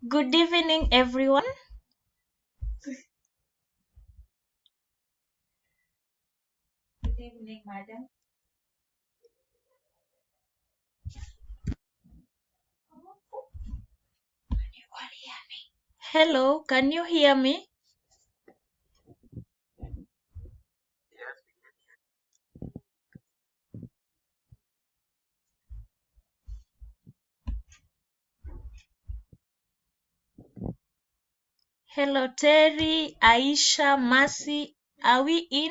Good evening, everyone. Good evening, madam. Hello, can you hear me? Hello, Terry, Aisha, Mercy. Are we in?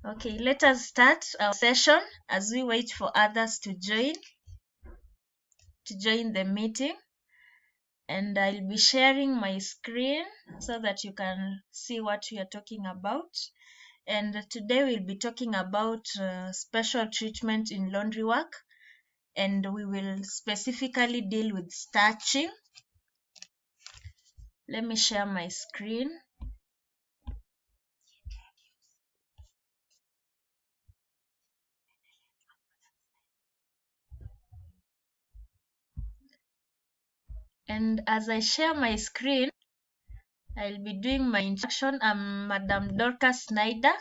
Okay, let us start our session as we wait for others to join the meeting. And I'll be sharing my screen so that you can see what we are talking about. And today we'll be talking about special treatment in laundry work, and we will specifically deal with starching. Let me share my screen. And as I share my screen, I'll be doing my introduction. I'm Madam Dorcas Snyder,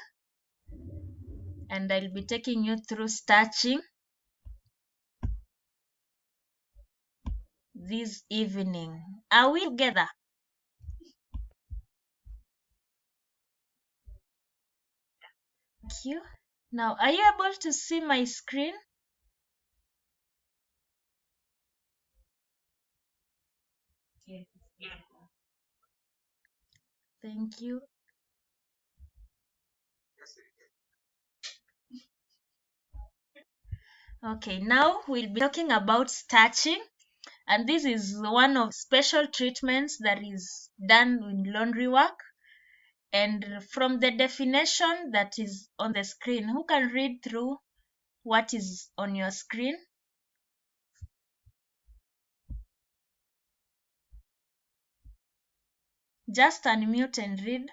and I'll be taking you through starching this evening. Are we together? Thank you. Now, are you able to see my screen? Yes. Thank you. Okay, now we'll be talking about starching, and this is one of special treatments that is done in laundry work. And from the definition that is on the screen, who can read through what is on your screen? Just unmute and read.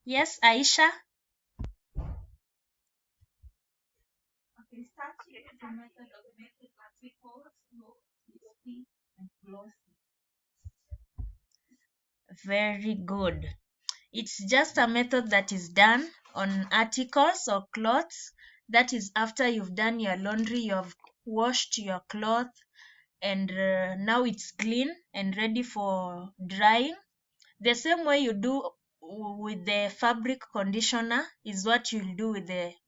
Yes, Aisha? Okay, starching is a method of making articles look crispy and glossy. Very good. It's just a method that is done on articles or clothes. That is after you've done your laundry, you've washed your cloth, and now it's clean and ready for drying. The same way you do with the fabric conditioner is what you'll do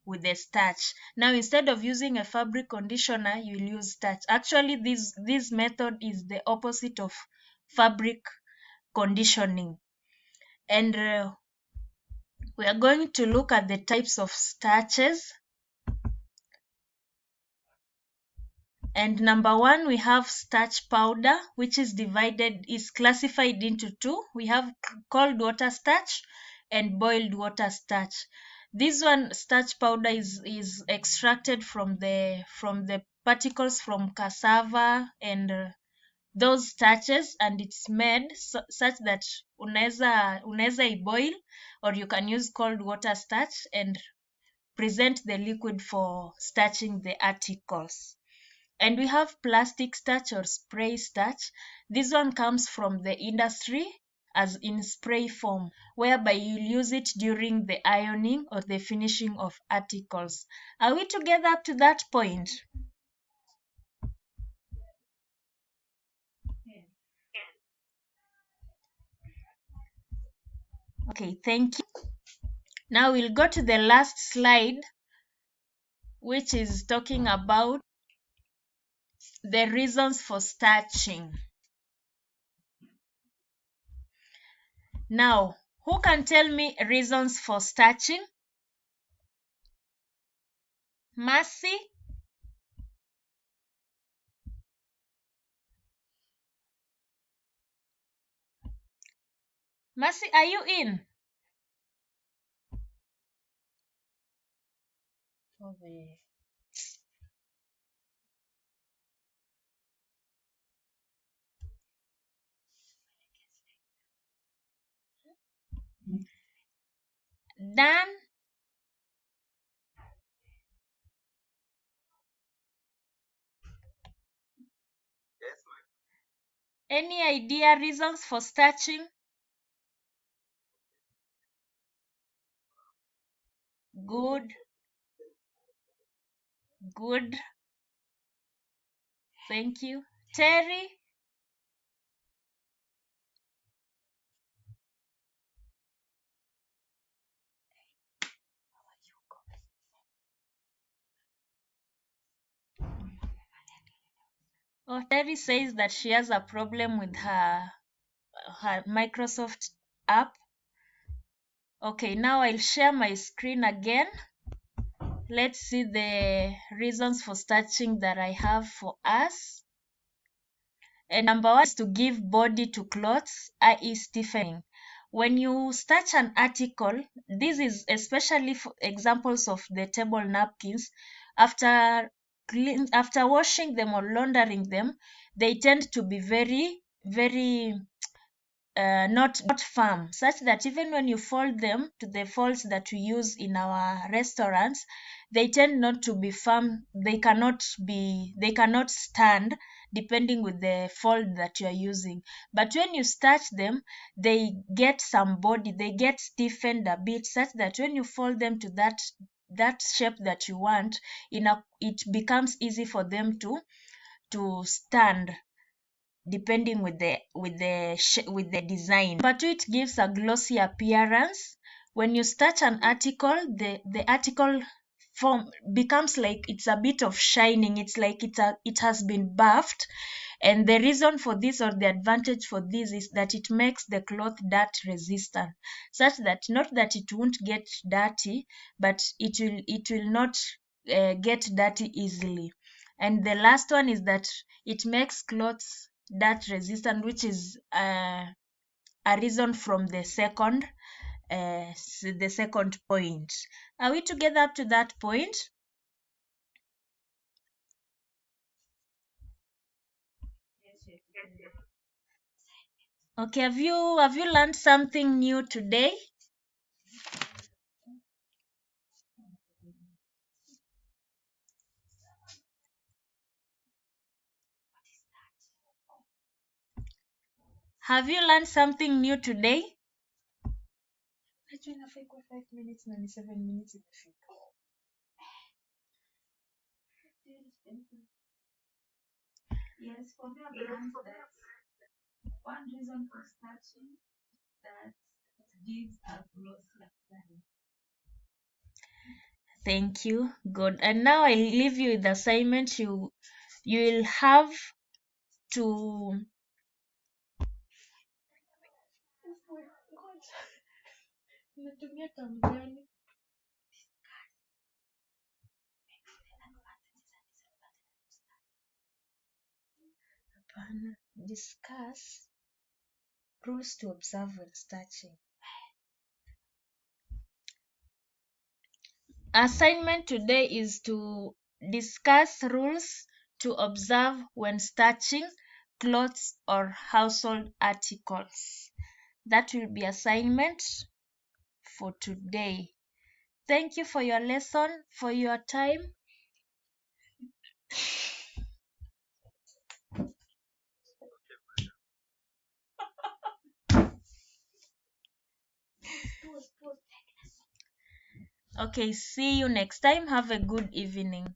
with the starch. Now, instead of using a fabric conditioner, you'll use starch. Actually, this method is the opposite of fabric conditioning. And we are going to look at the types of starches. And number one, we have starch powder, which is classified into two. We have cold water starch and boiled water starch. This one, starch powder, is extracted from the particles from cassava and those starches, and it's made such that unaweza boil, or you can use cold water starch and present the liquid for starching the articles. And we have plastic starch or spray starch. This one comes from the industry as in spray form, whereby you'll use it during the ironing or the finishing of articles. Are we together up to that point? Okay, thank you. Now we'll go to the last slide, which is talking about the reasons for starching. Now, who can tell me reasons for starching? Mercy? Mercy, are you in? Okay. Done. Any idea reasons for starching? Good. Good. Thank you. Terry? Oh, Terry says that she has a problem with her Microsoft app. Okay, now I'll share my screen again. Let's see the reasons for starching that I have for us. And number one is to give body to clothes, i.e. stiffening. When you starch an article, this is especially for examples of the table napkins, after washing them or laundering them, they tend to be very not firm, such that even when you fold them to the folds that we use in our restaurants, they tend not to be firm. They cannot stand depending with the fold that you are using. But when you starch them, they get some body, they get stiffened a bit, such that when you fold them to that shape that you want, it becomes easy for them to stand depending with the design. But it gives a glossy appearance. When you starch an article, the article form becomes like it's a bit of shining. It's like it has been buffed. And the reason for this, or the advantage for this, is that it makes the cloth dirt resistant, such that not that it won't get dirty, but it will not get dirty easily. And the last one is that it makes clothes dirt resistant, which is a reason from the second point. Are we together up to that point? Okay, have you learned something new today? Have you learned something new today? Najua inafaa ikuwe 5 minutes na ni 7 minutes imefika. Yes, for me I've learned that one reason for starching that it gives a glossy appearance. Thank you. Good. And now I leave you with the assignment. You will have to unatumia term gani? Hapana. Discuss rules to observe when starching. Assignment today is to discuss rules to observe when starching clothes or household articles. That will be assignment for today. Thank you for your lesson, for your time. Okay, see you next time. Have a good evening.